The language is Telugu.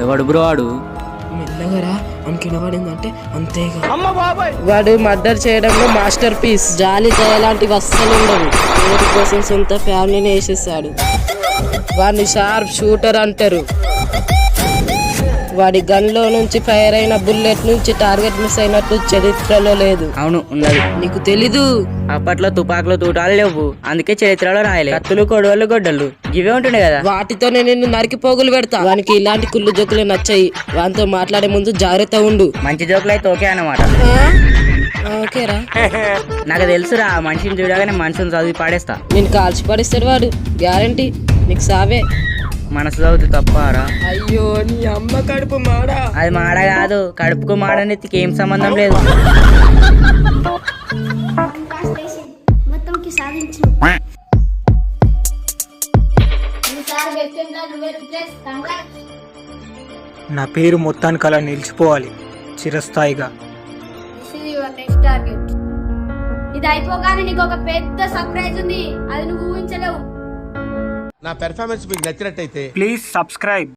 ఎవడు బ్రో వాడు? మెల్లగరా అనుకినబడిందంటే అంతేగా. వాడు మర్డర్ చేయడంలో మాస్టర్ పీస్. జాలి దయలాంటి వస్తువులు ఉండవు. పేరు కోసం సొంత ఫ్యామిలీని వేసేసాడు. వాడిని షార్ప్ షూటర్ అంటారు. వాడి గన్ లో నుంచి ఫైర్ అయిన బుల్లెట్ నుంచి టార్గెట్ మిస్ అయినట్టు చరిత్రలో లేదు. అవును ఉన్నది. నీకు తెలీదు? అప్పట్లో తుపాకులు తూటాలు లేవు, అందుకే చరిత్రలో రాయలే. కత్తులు కొడవలు గొడ్డలు ఇవే ఉంటుండే కదా. వాటితోనే నిన్ను నరికి పోగులు పెడతా. వానికి ఇలాంటి కుళ్ళు జోకులు నచ్చాయి. వానితో మాట్లాడే ముందు జాగ్రత్త ఉండు. మంచి జోకులు అయితే ఓకే అన్నమాట. ఓకేరా. నాకు తెలుసురా, మనిషిని చూడగానే మనిషిని చదివి పాడేస్తా. నేను కాల్చి పడిస్తాడు వాడు, గ్యారంటీ. నీకు సావే. మనసు చదువుతూ తప్పరా? అయ్యో నీ అమ్మ కడుపు మాడా. అది మాడ కాదు, కడుపుకు మాడనెత్తికి ఏం సంబంధం లేదు. నా పేరు మొత్తానికి అలా నిలిచిపోవాలి చిరస్థాయిగా. ఇది అయిపోగానే నీకు ఒక పెద్ద సర్ప్రైజ్ ఉంది, అది నువ్వు ఊహించలేవు. నా పెర్ఫార్మెన్స్ మీకు నచ్చినట్టయితే ప్లీజ్ సబ్స్క్రైబ్.